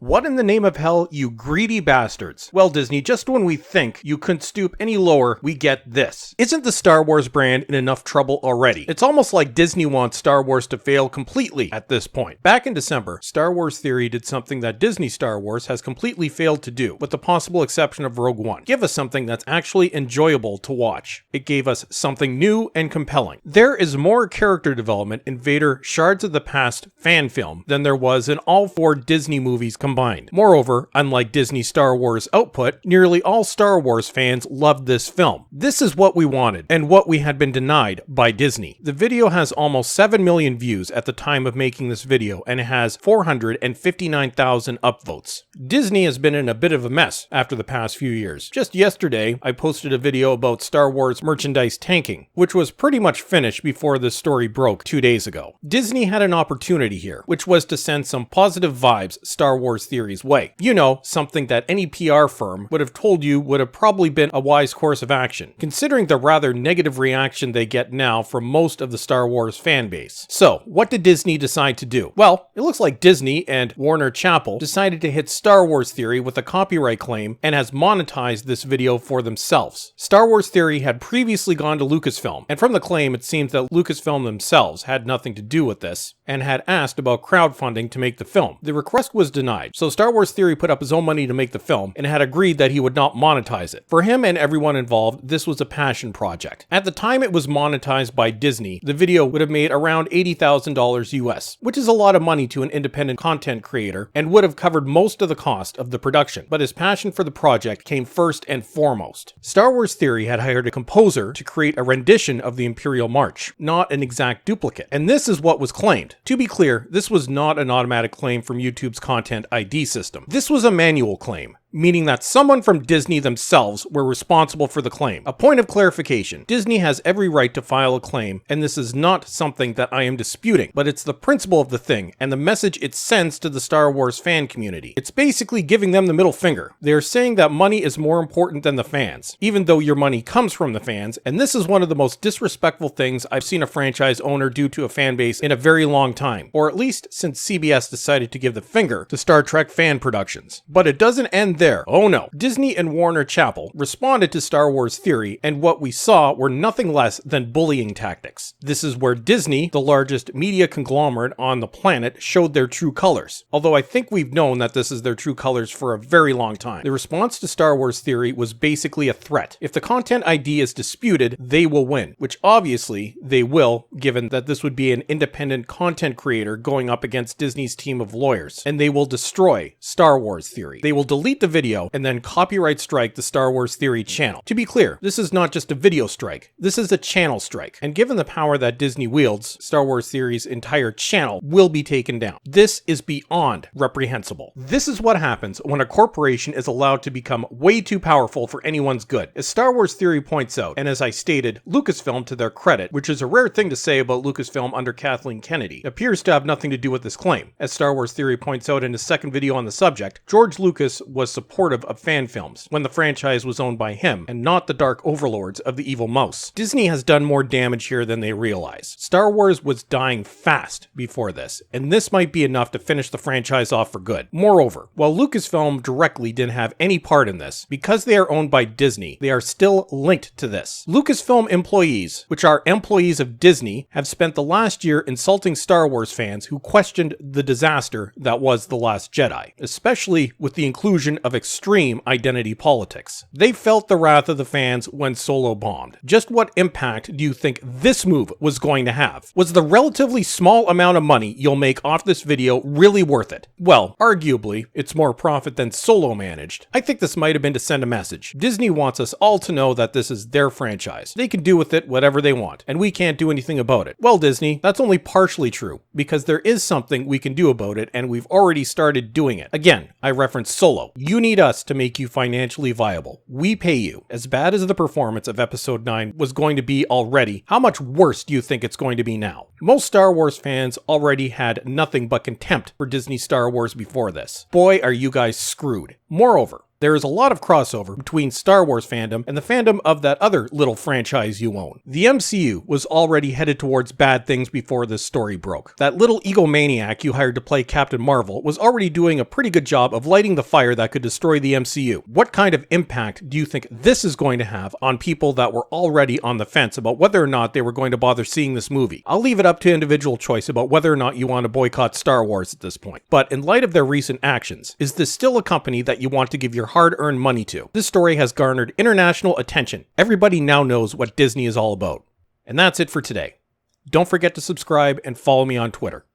What in the name of hell, you greedy bastards? Well, Disney, just when we think you couldn't stoop any lower, we get this. Isn't the Star Wars brand in enough trouble already? It's almost like Disney wants Star Wars to fail completely at this point. Back in December, Star Wars Theory did something that Disney Star Wars has completely failed to do, with the possible exception of Rogue One. Give us something that's actually enjoyable to watch. It gave us something new and compelling. There is more character development in Vader Shards of the Past fan film than there was in all 4 Disney movies combined. Moreover, unlike Disney Star Wars output, nearly all Star Wars fans loved this film. This is what we wanted, and what we had been denied by Disney. The video has almost 7 million views at the time of making this video, and it has 459,000 upvotes. Disney has been in a bit of a mess after the past few years. Just yesterday, I posted a video about Star Wars merchandise tanking, which was pretty much finished before this story broke 2 days ago. Disney had an opportunity here, which was to send some positive vibes Star Wars Theory's way. You know, something that any PR firm would have told you would have probably been a wise course of action, considering the rather negative reaction they get now from most of the Star Wars fan base. So, what did Disney decide to do? Well, it looks like Disney and Warner Chappell decided to hit Star Wars Theory with a copyright claim and has monetized this video for themselves. Star Wars Theory had previously gone to Lucasfilm, and from the claim it seems that Lucasfilm themselves had nothing to do with this, and had asked about crowdfunding to make the film. The request was denied. So Star Wars Theory put up his own money to make the film and had agreed that he would not monetize it. For him and everyone involved, this was a passion project. At the time it was monetized by Disney, the video would have made around $80,000 US, which is a lot of money to an independent content creator and would have covered most of the cost of the production. But his passion for the project came first and foremost. Star Wars Theory had hired a composer to create a rendition of the Imperial March, not an exact duplicate. And this is what was claimed. To be clear, this was not an automatic claim from YouTube's Content ID system. This was a manual claim, meaning that someone from Disney themselves were responsible for the claim. A point of clarification, Disney has every right to file a claim, and this is not something that I am disputing, but it's the principle of the thing and the message it sends to the Star Wars fan community. It's basically giving them the middle finger. They are saying that money is more important than the fans, even though your money comes from the fans, and this is one of the most disrespectful things I've seen a franchise owner do to a fan base in a very long time, or at least since CBS decided to give the finger to Star Trek fan productions. But it doesn't end there. Oh no. Disney and Warner Chappell responded to Star Wars Theory, and what we saw were nothing less than bullying tactics. This is where Disney, the largest media conglomerate on the planet, showed their true colors. Although I think we've known that this is their true colors for a very long time. The response to Star Wars Theory was basically a threat. If the Content ID is disputed, they will win, which obviously they will, given that this would be an independent content creator going up against Disney's team of lawyers, and they will destroy Star Wars Theory. They will delete the video and then copyright strike the Star Wars Theory channel. To be clear, this is not just a video strike, this is a channel strike, and given the power that Disney wields, Star Wars Theory's entire channel will be taken down. This is beyond reprehensible. This is what happens when a corporation is allowed to become way too powerful for anyone's good. As Star Wars Theory points out, and as I stated, Lucasfilm, to their credit, which is a rare thing to say about Lucasfilm under Kathleen Kennedy, appears to have nothing to do with this claim. As Star Wars Theory points out in his second video on the subject, George Lucas was supportive of fan films when the franchise was owned by him, and not the dark overlords of the evil mouse. Disney has done more damage here than they realize. Star Wars was dying fast before this, and this might be enough to finish the franchise off for good. Moreover, while Lucasfilm directly didn't have any part in this, because they are owned by Disney, they are still linked to this. Lucasfilm employees, which are employees of Disney, have spent the last year insulting Star Wars fans who questioned the disaster that was The Last Jedi, especially with the inclusion of extreme identity politics. They felt the wrath of the fans when Solo bombed. Just what impact do you think this move was going to have? Was the relatively small amount of money you'll make off this video really worth it? Well, arguably, it's more profit than Solo managed. I think this might have been to send a message. Disney wants us all to know that this is their franchise. They can do with it whatever they want, and we can't do anything about it. Well, Disney, that's only partially true, because there is something we can do about it, and we've already started doing it. Again, I reference Solo. You need us to make you financially viable. We pay you. As bad as the performance of Episode 9 was going to be already, how much worse do you think it's going to be now? Most Star Wars fans already had nothing but contempt for Disney Star Wars before this. Boy, are you guys screwed. Moreover, There is a lot of crossover between Star Wars fandom and the fandom of that other little franchise you own. The MCU was already headed towards bad things before this story broke. That little egomaniac you hired to play Captain Marvel was already doing a pretty good job of lighting the fire that could destroy the MCU. What kind of impact do you think this is going to have on people that were already on the fence about whether or not they were going to bother seeing this movie? I'll leave it up to individual choice about whether or not you want to boycott Star Wars at this point. But in light of their recent actions, is this still a company that you want to give your hard-earned money to? This story has garnered international attention. Everybody now knows what Disney is all about. And that's it for today. Don't forget to subscribe and follow me on Twitter.